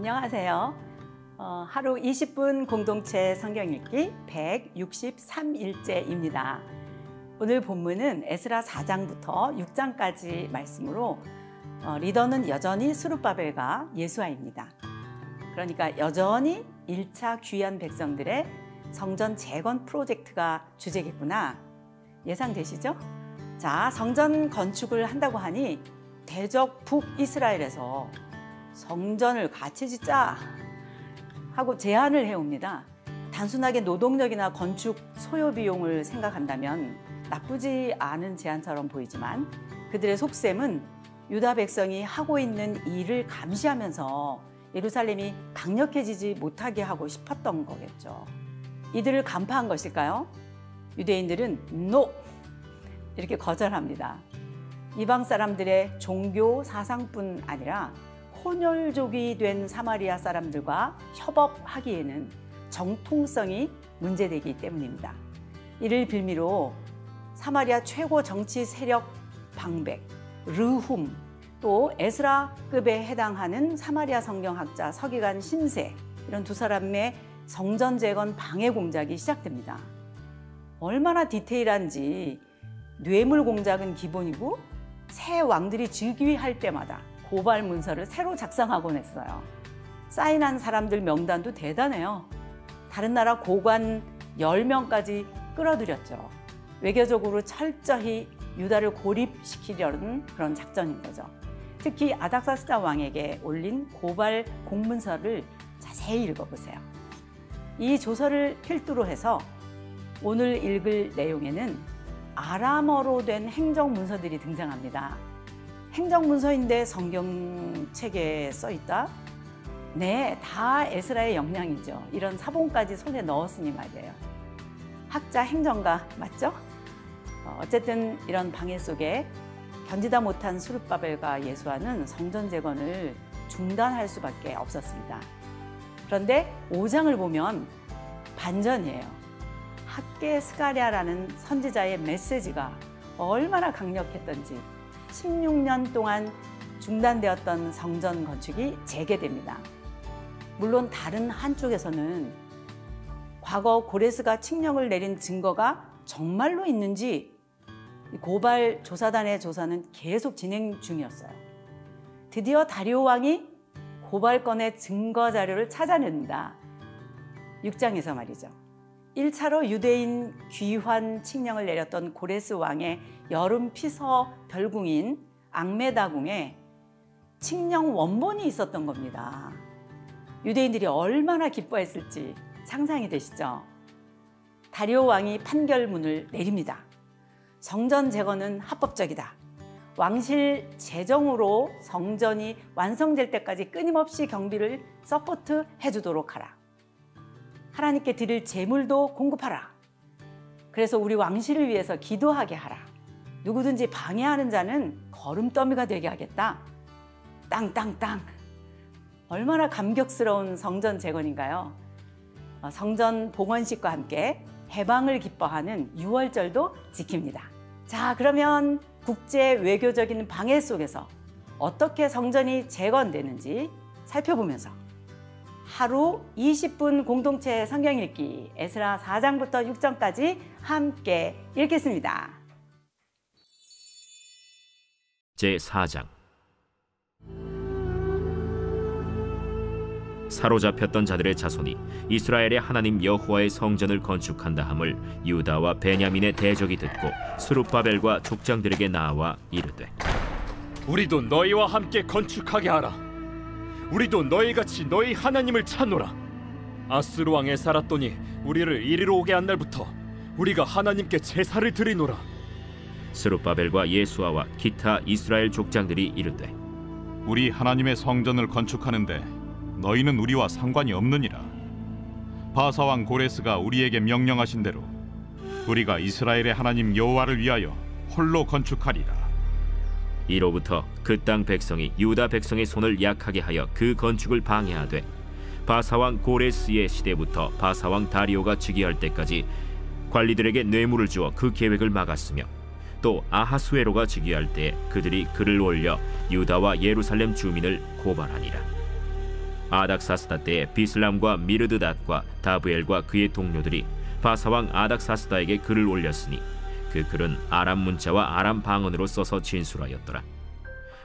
안녕하세요. 하루 20분 공동체 성경 읽기 163일째입니다. 오늘 본문은 에스라 4장부터 6장까지 말씀으로 리더는 여전히 스룹바벨과 예수아입니다. 그러니까 여전히 1차 귀한 백성들의 성전 재건 프로젝트가 주제겠구나 예상되시죠? 자, 성전 건축을 한다고 하니 대적 북이스라엘에서 성전을 같이 짓자 하고 제안을 해옵니다. 단순하게 노동력이나 건축 소요 비용을 생각한다면 나쁘지 않은 제안처럼 보이지만 그들의 속셈은 유다 백성이 하고 있는 일을 감시하면서 예루살렘이 강력해지지 못하게 하고 싶었던 거겠죠. 이들을 간파한 것일까요? 유대인들은 NO! 이렇게 거절합니다. 이방 사람들의 종교 사상뿐 아니라 혼혈족이 된 사마리아 사람들과 협업하기에는 정통성이 문제되기 때문입니다. 이를 빌미로 사마리아 최고 정치 세력 방백, 르훔, 또 에스라급에 해당하는 사마리아 성경학자 서기관 심세, 이런 두 사람의 성전 재건 방해 공작이 시작됩니다. 얼마나 디테일한지 뇌물 공작은 기본이고 새 왕들이 즉위할 때마다 고발 문서를 새로 작성하곤 했어요. 사인한 사람들 명단도 대단해요. 다른 나라 고관 10명까지 끌어들였죠. 외교적으로 철저히 유다를 고립시키려는 그런 작전인 거죠. 특히 아닥사스다 왕에게 올린 고발 공문서를 자세히 읽어보세요. 이 조서를 필두로 해서 오늘 읽을 내용에는 아람어로 된 행정문서들이 등장합니다. 행정문서인데 성경책에 써있다? 네, 다 에스라의 역량이죠. 이런 사본까지 손에 넣었으니 말이에요. 학자 행정가 맞죠? 어쨌든 이런 방해 속에 견디다 못한 스룹바벨과 예수아는 성전 재건을 중단할 수밖에 없었습니다. 그런데 5장을 보면 반전이에요. 학개 스가랴라는 선지자의 메시지가 얼마나 강력했던지 16년 동안 중단되었던 성전 건축이 재개됩니다. 물론 다른 한쪽에서는 과거 고레스가 칙령을 내린 증거가 정말로 있는지 고발 조사단의 조사는 계속 진행 중이었어요. 드디어 다리오 왕이 고발건의 증거 자료를 찾아냅니다. 6장에서 말이죠. 1차로 유대인 귀환 칙령을 내렸던 고레스 왕의 여름 피서 별궁인 앙메다궁에 칙령 원본이 있었던 겁니다. 유대인들이 얼마나 기뻐했을지 상상이 되시죠? 다리오 왕이 판결문을 내립니다. 성전 재건은 합법적이다. 왕실 재정으로 성전이 완성될 때까지 끊임없이 경비를 서포트 해주도록 하라. 하나님께 드릴 제물도 공급하라. 그래서 우리 왕실을 위해서 기도하게 하라. 누구든지 방해하는 자는 거름더미가 되게 하겠다. 땅땅땅. 얼마나 감격스러운 성전 재건인가요? 성전 봉헌식과 함께 해방을 기뻐하는 유월절도 지킵니다. 자, 그러면 국제 외교적인 방해 속에서 어떻게 성전이 재건되는지 살펴보면서 하루 20분 공동체 성경 읽기 에스라 4장부터 6장까지 함께 읽겠습니다. 제4장. 사로잡혔던 자들의 자손이 이스라엘의 하나님 여호와의 성전을 건축한다 함을 유다와 베냐민의 대적이 듣고 스룹바벨과 족장들에게 나와 이르되 우리도 너희와 함께 건축하게 하라. 우리도 너희같이 너희 하나님을 찾노라. 아스루 왕 에사라돈이 우리를 이리로 오게 한 날부터 우리가 하나님께 제사를 드리노라. 스룹바벨과 예수아와 기타 이스라엘 족장들이 이르되 우리 하나님의 성전을 건축하는데 너희는 우리와 상관이 없느니라. 바사 왕 고레스가 우리에게 명령하신 대로 우리가 이스라엘의 하나님 여호와를 위하여 홀로 건축하리라. 이로부터 그 땅 백성이 유다 백성의 손을 약하게 하여 그 건축을 방해하되 바사왕 고레스의 시대부터 바사왕 다리오가 즉위할 때까지 관리들에게 뇌물을 주어 그 계획을 막았으며 또 아하수에로가 즉위할 때 그들이 글을 올려 유다와 예루살렘 주민을 고발하니라. 아닥사스다 때에 비슬람과 미르드닷과 다브엘과 그의 동료들이 바사왕 아닥사스다에게 글을 올렸으니 그 글은 아람 문자와 아람 방언으로 써서 진술하였더라.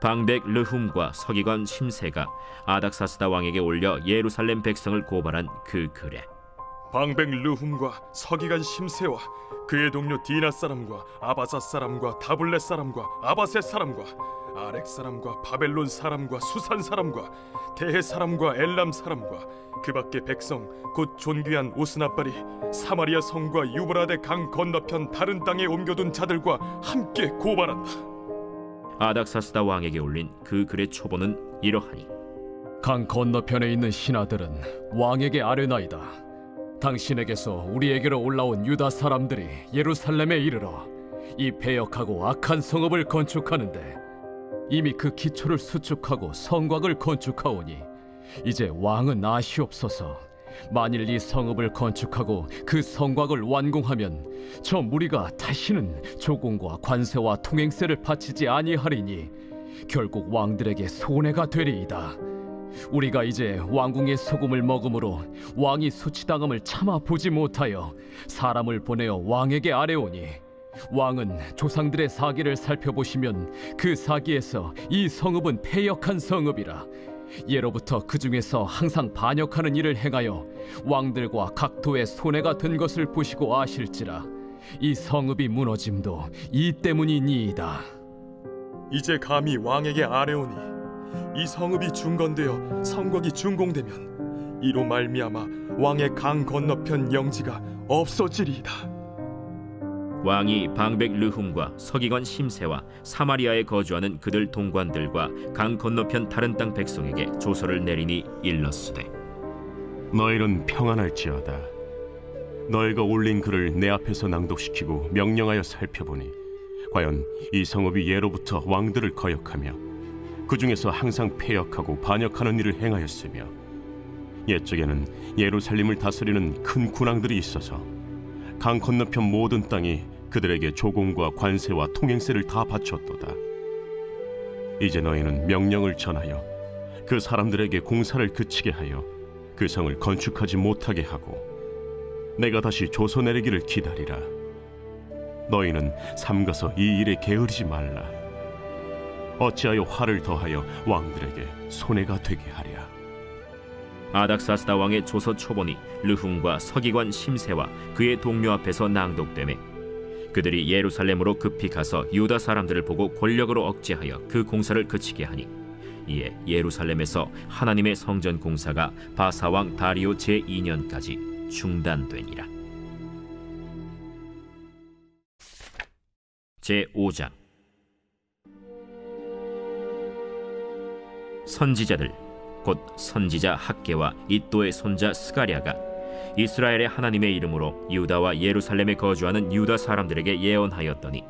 방백 르훔과 서기관 심세가 아닥사스다 왕에게 올려 예루살렘 백성을 고발한 그 글에 방백 르훔과 서기관 심세와 그의 동료 디나 사람과 아바사 사람과 다블렛 사람과 아바셋 사람과 아렉 사람과 바벨론 사람과 수산 사람과 대해 사람과 엘람 사람과 그 밖의 백성 곧 존귀한 오스나발이 사마리아 성과 유브라데 강 건너편 다른 땅에 옮겨둔 자들과 함께 고발한다. 아닥사스다 왕에게 올린 그 글의 초본은 이러하니 강 건너편에 있는 신하들은 왕에게 아뢰나이다. 당신에게서 우리에게로 올라온 유다 사람들이 예루살렘에 이르러 이 패역하고 악한 성읍을 건축하는데 이미 그 기초를 수축하고 성곽을 건축하오니 이제 왕은 아시옵소서. 만일 이 성읍을 건축하고 그 성곽을 완공하면 저 무리가 다시는 조공과 관세와 통행세를 바치지 아니하리니 결국 왕들에게 손해가 되리이다. 우리가 이제 왕궁의 소금을 먹음으로 왕이 수치당함을 참아 보지 못하여 사람을 보내어 왕에게 아뢰오니 왕은 조상들의 사기를 살펴보시면 그 사기에서 이 성읍은 패역한 성읍이라 예로부터 그 중에서 항상 반역하는 일을 행하여 왕들과 각도에 손해가 든 것을 보시고 아실지라 이 성읍이 무너짐도 이 때문이니이다. 이제 감히 왕에게 아뢰오니 이 성읍이 중건되어 성곽이 준공되면 이로 말미암아 왕의 강 건너편 영지가 없어지리이다. 왕이 방백 르훔과 서기관 심세와 사마리아에 거주하는 그들 동관들과 강 건너편 다른 땅 백성에게 조서를 내리니 일렀으되 너희는 평안할지어다. 너희가 올린 글을 내 앞에서 낭독시키고 명령하여 살펴보니 과연 이 성읍이 예로부터 왕들을 거역하며 그 중에서 항상 패역하고 반역하는 일을 행하였으며 옛적에는 예루살렘을 다스리는 큰 군왕들이 있어서 강 건너편 모든 땅이 그들에게 조공과 관세와 통행세를 다 바쳤도다. 이제 너희는 명령을 전하여 그 사람들에게 공사를 그치게 하여 그 성을 건축하지 못하게 하고 내가 다시 조서 내리기를 기다리라. 너희는 삼가서 이 일에 게으르지 말라. 어찌하여 화를 더하여 왕들에게 손해가 되게 하랴. 아닥사스다 왕의 조서 초본이 르훔과 서기관 심세와 그의 동료 앞에서 낭독되매 그들이 예루살렘으로 급히 가서 유다 사람들을 보고 권력으로 억제하여 그 공사를 그치게 하니 이에 예루살렘에서 하나님의 성전 공사가 바사왕 다리오 제2년까지 중단되니라. 제5장 선지자들 곧 선지자 학개와 이도의 손자 스가랴가 이스라엘의 하나님의 이름으로 유다와 예루살렘에 거주하는 유다 사람들에게 예언하였더니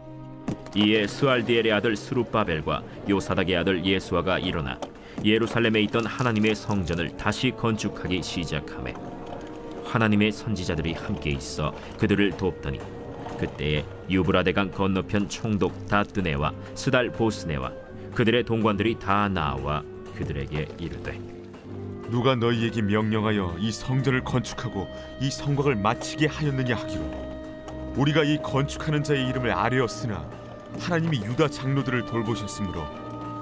이에 스알디엘의 아들 스룹바벨과 요사닥의 아들 예수아가 일어나 예루살렘에 있던 하나님의 성전을 다시 건축하기 시작하매 하나님의 선지자들이 함께 있어 그들을 돕더니 그때에 유브라데강 건너편 총독 다뜨네와 스달 보스네와 그들의 동관들이 다 나와 그들에게 이르되 누가 너희에게 명령하여 이 성전을 건축하고 이 성곽을 마치게 하였느냐 하기로 우리가 이 건축하는 자의 이름을 아뢰었으나 하나님이 유다 장로들을 돌보셨으므로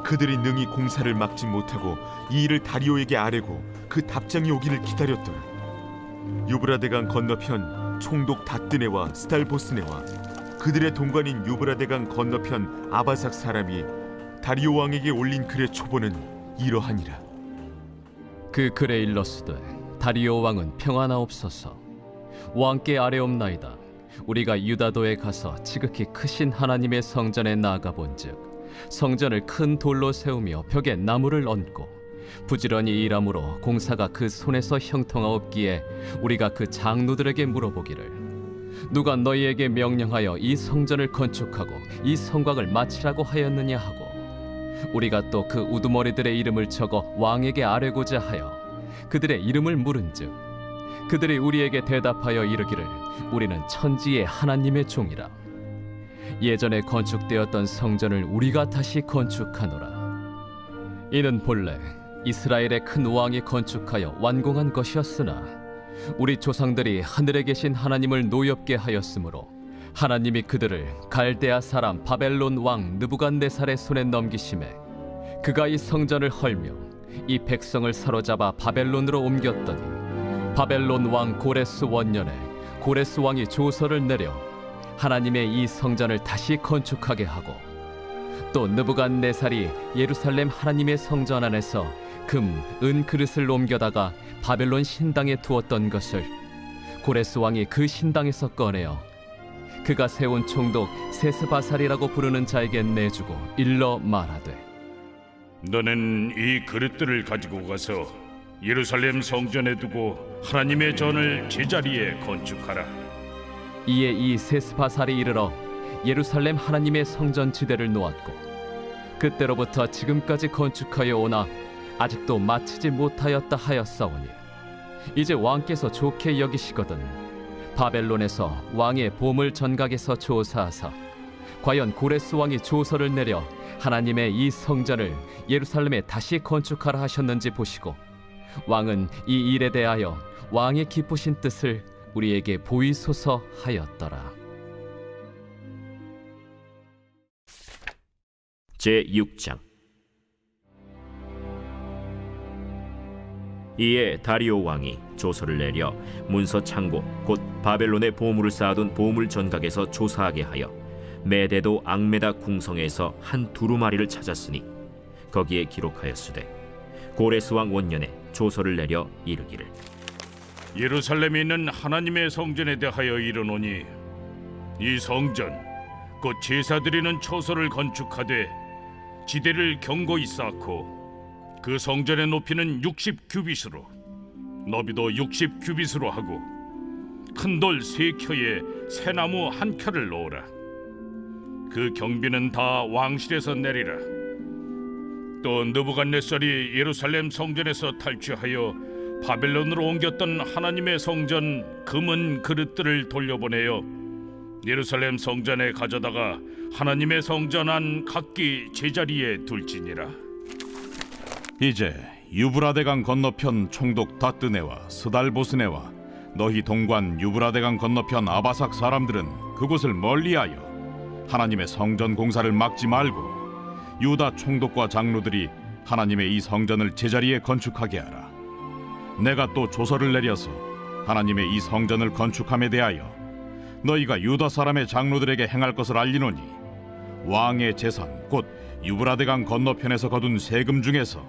그들이 능히 공사를 막지 못하고 이 일을 다리오에게 아뢰고 그 답장이 오기를 기다렸더라. 유브라데강 건너편 총독 다뜨네와 스달보스네와 그들의 동관인 유브라데강 건너편 아바삭 사람이 다리오 왕에게 올린 글의 초본은 이러하니라. 그 글에 일렀으되 다리오 왕은 평안하옵소서. 왕께 아뢰옵나이다. 우리가 유다도에 가서 지극히 크신 하나님의 성전에 나아가본즉 성전을 큰 돌로 세우며 벽에 나무를 얹고 부지런히 일함으로 공사가 그 손에서 형통하옵기에 우리가 그 장로들에게 물어보기를 누가 너희에게 명령하여 이 성전을 건축하고 이 성곽을 마치라고 하였느냐 하고 우리가 또 그 우두머리들의 이름을 적어 왕에게 아뢰고자 하여 그들의 이름을 물은즉 그들이 우리에게 대답하여 이르기를 우리는 천지의 하나님의 종이라. 예전에 건축되었던 성전을 우리가 다시 건축하노라. 이는 본래 이스라엘의 큰 왕이 건축하여 완공한 것이었으나 우리 조상들이 하늘에 계신 하나님을 노엽게 하였으므로 하나님이 그들을 갈대아 사람 바벨론 왕 느부갓네살의 손에 넘기심에 그가 이 성전을 헐며 이 백성을 사로잡아 바벨론으로 옮겼더니 바벨론 왕 고레스 원년에 고레스 왕이 조서를 내려 하나님의 이 성전을 다시 건축하게 하고 또 느부갓네살이 예루살렘 하나님의 성전 안에서 금, 은 그릇을 옮겨다가 바벨론 신당에 두었던 것을 고레스 왕이 그 신당에서 꺼내어 그가 세운 총독 세스바살이라고 부르는 자에게 내주고 일러 말하되 너는 이 그릇들을 가지고 가서 예루살렘 성전에 두고 하나님의 전을 제자리에 건축하라. 이에 이 세스바살이 이르러 예루살렘 하나님의 성전 지대를 놓았고 그때로부터 지금까지 건축하여 오나 아직도 마치지 못하였다 하였사오니 이제 왕께서 좋게 여기시거든 바벨론에서 왕의 보물 전각에서 조사하사 과연 고레스 왕이 조서를 내려 하나님의 이 성전을 예루살렘에 다시 건축하라 하셨는지 보시고 왕은 이 일에 대하여 왕의 기쁘신 뜻을 우리에게 보이소서 하였더라. 제6장. 이에 다리오 왕이 조서를 내려 문서 창고 곧 바벨론의 보물을 쌓아둔 보물 전각에서 조사하게 하여 메데도 앙메다 궁성에서 한 두루마리를 찾았으니 거기에 기록하였으되 고레스 왕 원년에 조서를 내려 이르기를 예루살렘에 있는 하나님의 성전에 대하여 이르노니 이 성전 곧 제사드리는 처소를 건축하되 지대를 견고히 쌓고 그 성전의 높이는 60규빗으로 너비도 60규빗으로 하고 큰 돌 3켜에 새나무 1켜를 놓으라. 그 경비는 다 왕실에서 내리라. 또 느부갓네살이 예루살렘 성전에서 탈취하여 바벨론으로 옮겼던 하나님의 성전 금은 그릇들을 돌려보내어 예루살렘 성전에 가져다가 하나님의 성전 안 각기 제자리에 둘지니라. 이제 유브라데강 건너편 총독 다뜨네와 스달보스네와 너희 동관 유브라데강 건너편 아바삭 사람들은 그곳을 멀리하여 하나님의 성전 공사를 막지 말고 유다 총독과 장로들이 하나님의 이 성전을 제자리에 건축하게 하라. 내가 또 조서를 내려서 하나님의 이 성전을 건축함에 대하여 너희가 유다 사람의 장로들에게 행할 것을 알리노니 왕의 재산 곧 유브라데강 건너편에서 거둔 세금 중에서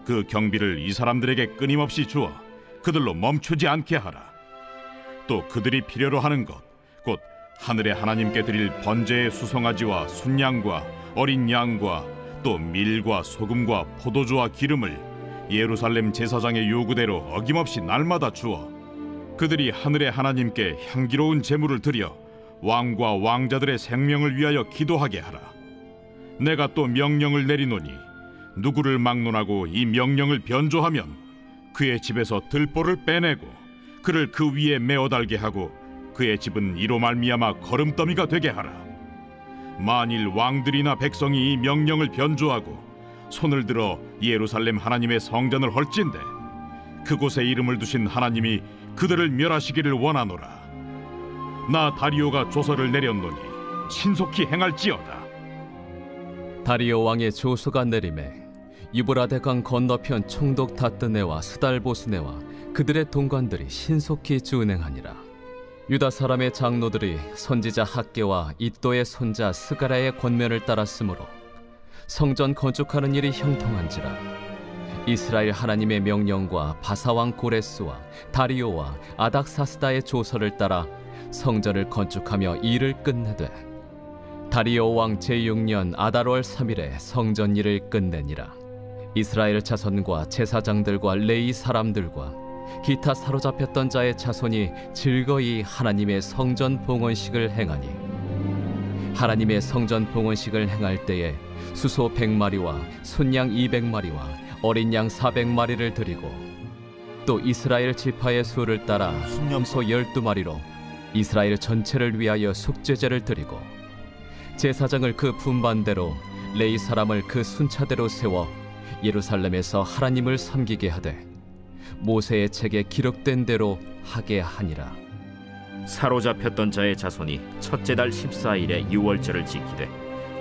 그 경비를 이 사람들에게 끊임없이 주어 그들로 멈추지 않게 하라. 또 그들이 필요로 하는 것 곧 하늘의 하나님께 드릴 번제의 수송아지와 순양과 어린 양과 또 밀과 소금과 포도주와 기름을 예루살렘 제사장의 요구대로 어김없이 날마다 주어 그들이 하늘의 하나님께 향기로운 제물을 드려 왕과 왕자들의 생명을 위하여 기도하게 하라. 내가 또 명령을 내리노니 누구를 막론하고 이 명령을 변조하면 그의 집에서 들보를 빼내고 그를 그 위에 메어 달게 하고 그의 집은 이로 말미암아 거름더미가 되게 하라. 만일 왕들이나 백성이 이 명령을 변조하고 손을 들어 예루살렘 하나님의 성전을 헐진대 그곳에 이름을 두신 하나님이 그들을 멸하시기를 원하노라. 나 다리오가 조서를 내렸노니 신속히 행할지어다. 다리오 왕의 조서가 내림에 유브라데강 건너편 총독 다뜨네와 스달보스네와 그들의 동관들이 신속히 준행하니라. 유다 사람의 장로들이 선지자 학개와 이도의 손자 스가랴의 권면을 따랐으므로 성전 건축하는 일이 형통한지라. 이스라엘 하나님의 명령과 바사왕 고레스와 다리오와 아닥사스다의 조서를 따라 성전을 건축하며 일을 끝내되 다리오 왕 제6년 아달월 3일에 성전 일을 끝내니라. 이스라엘 자손과 제사장들과 레위 사람들과 기타 사로잡혔던 자의 자손이 즐거이 하나님의 성전 봉헌식을 행하니 하나님의 성전 봉헌식을 행할 때에 수소 100마리와 순양 200마리와 어린 양 400마리를 드리고 또 이스라엘 지파의 수를 따라 순염소 12마리로 이스라엘 전체를 위하여 속죄제를 드리고 제사장을 그 분반대로 레위 사람을 그 순차대로 세워 예루살렘에서 하나님을 섬기게 하되 모세의 책에 기록된 대로 하게 하니라. 사로잡혔던 자의 자손이 첫째 달 14일에 유월절을 지키되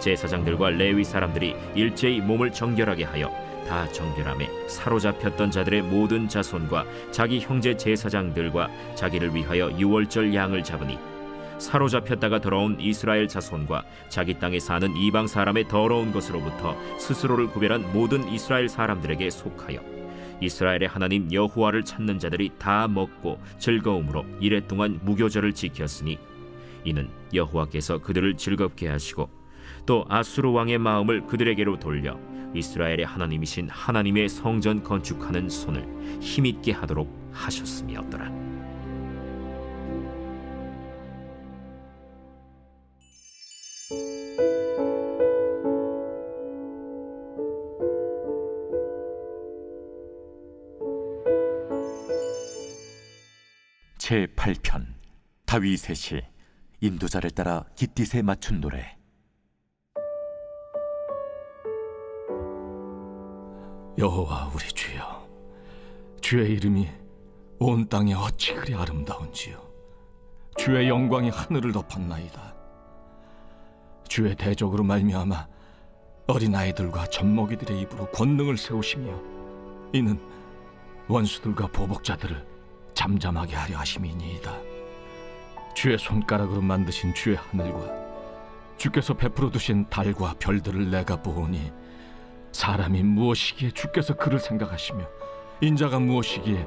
제사장들과 레위 사람들이 일제히 몸을 정결하게 하여 다 정결함에 사로잡혔던 자들의 모든 자손과 자기 형제 제사장들과 자기를 위하여 유월절 양을 잡으니 사로잡혔다가 돌아온 이스라엘 자손과 자기 땅에 사는 이방 사람의 더러운 것으로부터 스스로를 구별한 모든 이스라엘 사람들에게 속하여 이스라엘의 하나님 여호와를 찾는 자들이 다 먹고 즐거움으로 이레 동안 무교절을 지켰으니 이는 여호와께서 그들을 즐겁게 하시고 또 아수르 왕의 마음을 그들에게로 돌려 이스라엘의 하나님이신 하나님의 성전 건축하는 손을 힘있게 하도록 하셨음이었더라. 제8편 다윗의 시 인도자를 따라 깃딧에 맞춘 노래. 여호와 우리 주여, 주의 이름이 온 땅에 어찌 그리 아름다운지요. 주의 영광이 하늘을 덮었나이다. 주의 대적으로 말미암아 어린아이들과 젖먹이들의 입으로 권능을 세우시며 이는 원수들과 보복자들을 잠잠하게 하려 하심이니이다. 주의 손가락으로 만드신 주의 하늘과 주께서 베풀어 두신 달과 별들을 내가 보오니 사람이 무엇이기에 주께서 그를 생각하시며 인자가 무엇이기에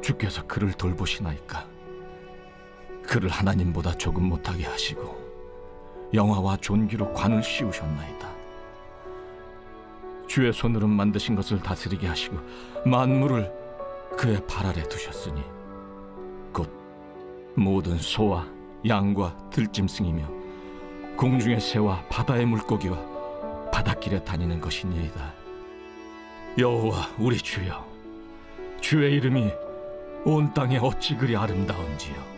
주께서 그를 돌보시나이까. 그를 하나님보다 조금 못하게 하시고 영화와 존귀로 관을 씌우셨나이다. 주의 손으로 만드신 것을 다스리게 하시고 만물을 그의 발 아래 두셨으니 곧 모든 소와 양과 들짐승이며 공중의 새와 바다의 물고기와 바닷길에 다니는 것이니이다. 여호와 우리 주여, 주의 이름이 온 땅에 어찌 그리 아름다운지요.